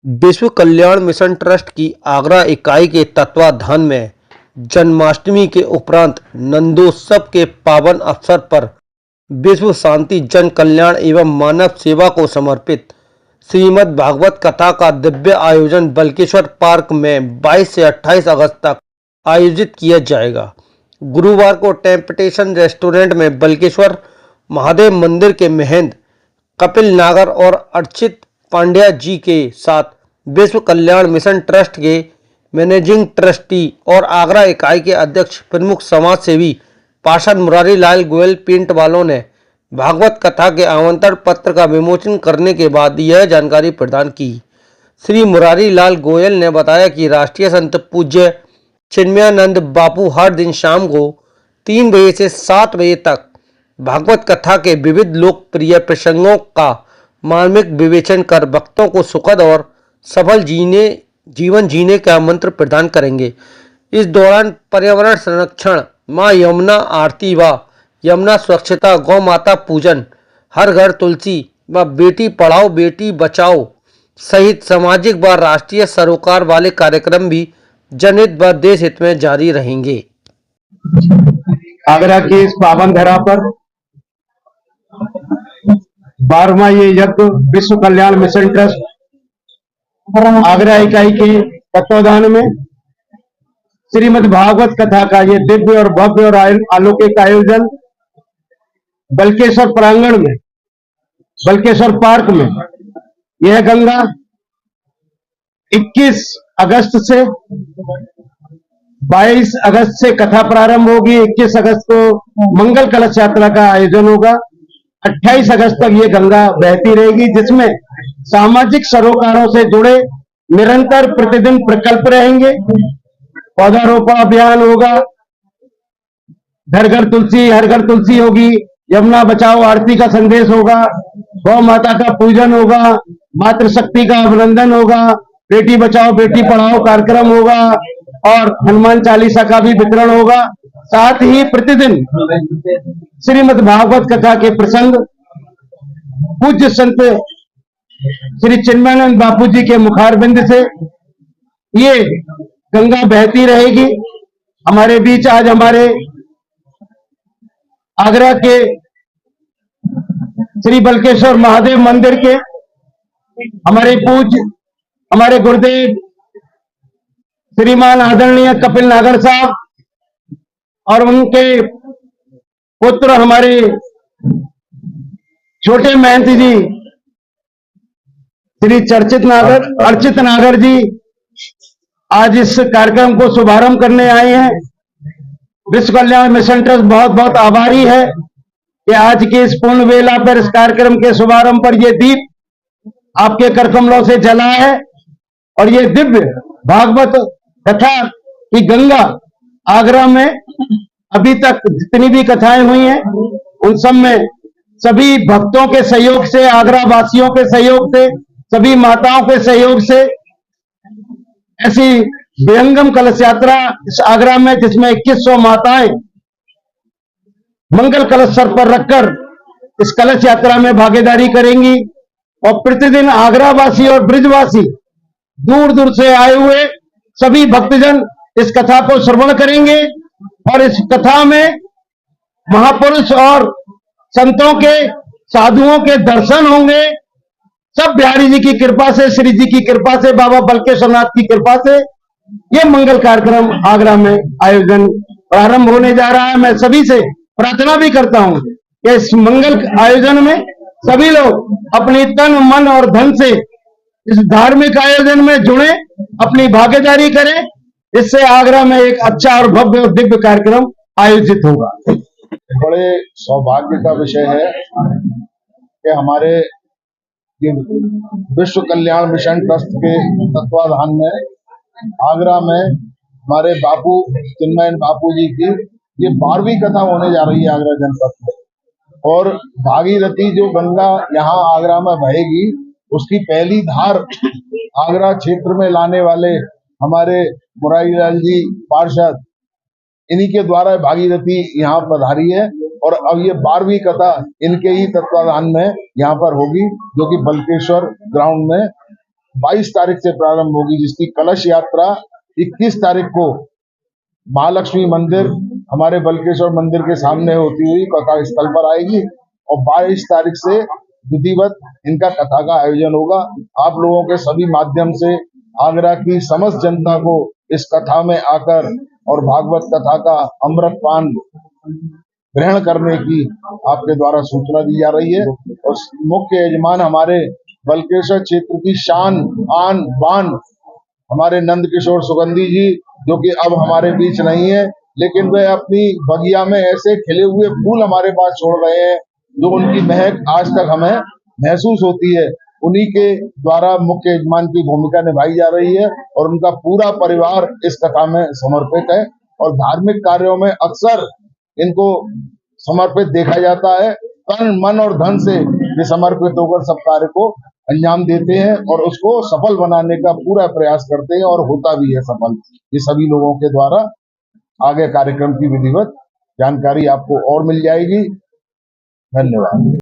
विश्व कल्याण mission trust की आगरा इकाई के तत्वाधान में जन्माष्टमी के उपरांत नंदोत्सव के पावन अवसर पर विश्व शांति, जन कल्याण एवं मानव सेवा को समर्पित श्रीमद् भागवत कथा का दिव्य आयोजन बल्केश्वर पार्क में 22 से 28 अगस्त तक आयोजित किया जाएगा। गुरुवार को टेम्पटेशन रेस्टोरेंट में बल्केश्वर महादेव मंदिर के महंत कपिल नागर और अर्चित पांड्या जी के साथ विश्व कल्याण मिशन ट्रस्ट के मैनेजिंग ट्रस्टी और आगरा इकाई के अध्यक्ष प्रमुख समाज सेवी पार्षद मुरारी लाल गोयल पिंट वालों ने भागवत कथा के आमंत्रण पत्र का विमोचन करने के बाद यह जानकारी प्रदान की। श्री मुरारी लाल गोयल ने बताया कि राष्ट्रीय संत पूज्य चिन्मयानंद बापू हर दिन शाम को 3 बजे से 7 बजे तक भागवत कथा के विविध लोकप्रिय प्रसंगों का मार्मिक विवेचन कर भक्तों को सुखद और सफल जीवन जीने का मंत्र प्रदान करेंगे। इस दौरान पर्यावरण संरक्षण, मां यमुना आरती व यमुना स्वच्छता, गौ माता पूजन, हर घर तुलसी व बेटी पढ़ाओ बेटी बचाओ सहित सामाजिक व राष्ट्रीय सरोकार वाले कार्यक्रम भी जनहित व देश हित में जारी रहेंगे। आगरा की इस पावन धरा पर 12वां ये यज्ञ विश्व कल्याण मिशन ट्रस्ट आगरा इकाई के तत्वाधान में श्रीमद् भागवत कथा का ये दिव्य और भव्य और अलौकिक आयोजन बल्केश्वर प्रांगण में, बल्केश्वर पार्क में, यह गंगा 21 अगस्त से 22 अगस्त से कथा प्रारंभ होगी। 21 अगस्त को मंगल कलश यात्रा का आयोजन होगा। 28 अगस्त तक ये गंगा बहती रहेगी, जिसमें सामाजिक सरोकारों से जुड़े निरंतर प्रतिदिन प्रकल्प रहेंगे। पौधारोपण अभियान होगा, घर घर तुलसी, हर घर तुलसी होगी, यमुना बचाओ आरती का संदेश होगा, गौ माता का पूजन होगा, मातृशक्ति का अभिनंदन होगा, बेटी बचाओ बेटी पढ़ाओ कार्यक्रम होगा और हनुमान चालीसा का भी वितरण होगा। साथ ही प्रतिदिन श्रीमद् भागवत कथा के प्रसंग पूज्य संत श्री चिन्मयानंद बापू जी के मुखारबिंद से ये गंगा बहती रहेगी। हमारे बीच आज हमारे आगरा के श्री बल्केश्वर महादेव मंदिर के हमारे पूज्य, हमारे गुरुदेव श्रीमान आदरणीय कपिल नागर साहब और उनके पुत्र हमारे छोटे महंत जी श्री अर्चित नागर जी आज इस कार्यक्रम को शुभारंभ करने आए हैं। विश्व कल्याण मिशन ट्रस्ट बहुत बहुत आभारी है कि आज की इस पूर्ण वेला पर इस कार्यक्रम के शुभारंभ पर यह दीप आपके करकमलों से जला है और ये दिव्य भागवत कथा की गंगा आगरा में अभी तक जितनी भी कथाएं हुई हैं उन सब में सभी भक्तों के सहयोग से, आगरा वासियों के सहयोग से, सभी माताओं के सहयोग से ऐसी विहंगम कलश यात्रा इस आगरा में, जिसमें 2100 माताएं मंगल कलश सर पर रखकर इस कलश यात्रा में भागीदारी करेंगी और प्रतिदिन आगरा वासी और ब्रिजवासी दूर दूर से आए हुए सभी भक्तजन इस कथा को श्रवण करेंगे और इस कथा में महापुरुष और संतों के, साधुओं के दर्शन होंगे। सब बिहारी जी की कृपा से, श्री जी की कृपा से, बाबा बल्केश्वरनाथ की कृपा से ये मंगल कार्यक्रम आगरा में आयोजन प्रारंभ होने जा रहा है। मैं सभी से प्रार्थना भी करता हूं कि इस मंगल आयोजन में सभी लोग अपनी तन, मन और धन से इस धार्मिक आयोजन में जुड़े, अपनी भागीदारी करें। इससे आगरा में एक अच्छा और भव्य और दिव्य कार्यक्रम आयोजित होगा। बड़े सौभाग्य का विषय है कि हमारे विश्व कल्याण मिशन ट्रस्ट के तत्वाधान में आगरा में हमारे बापू चिन्मयानंद बापू जी की ये 12वीं कथा होने जा रही है आगरा जनपद में। और भागीरथी जो गंगा यहाँ आगरा में बहेगी उसकी पहली धार आगरा क्षेत्र में लाने वाले हमारे मुरारी लाल जी पार्षद, इन्हीं के द्वारा भागीरथी यहाँ पधारी है और अब ये 12वीं कथा इनके ही तत्वाधान में यहाँ पर होगी, जो कि बल्केश्वर ग्राउंड में 22 तारीख से प्रारंभ होगी, जिसकी कलश यात्रा 21 तारीख को महालक्ष्मी मंदिर हमारे बल्केश्वर मंदिर के सामने होती हुई कथा स्थल पर आएगी और 22 तारीख से विधिवत इनका कथा का आयोजन होगा। आप लोगों के सभी माध्यम से आगरा की समस्त जनता को इस कथा में आकर और भागवत कथा का अमृत पान ग्रहण करने की आपके द्वारा सूचना दी जा रही है। और मुख्य यजमान हमारे बल्केश्वर क्षेत्र की शान आन बान हमारे नंद किशोर सुगंधी जी, जो कि अब हमारे बीच नहीं है, लेकिन वे अपनी बगिया में ऐसे खिले हुए फूल हमारे पास छोड़ रहे हैं जो उनकी महक आज तक हमें महसूस होती है। उन्हीं के द्वारा मुख्य यजमान की भूमिका निभाई जा रही है और उनका पूरा परिवार इस कथा में समर्पित है और धार्मिक कार्यों में अक्सर इनको समर्पित देखा जाता है। तन मन और धन से ये समर्पित होकर सब कार्य को अंजाम देते हैं और उसको सफल बनाने का पूरा प्रयास करते हैं और होता भी है सफल। ये सभी लोगों के द्वारा आगे कार्यक्रम की विधिवत जानकारी आपको और मिल जाएगी। धन्यवाद।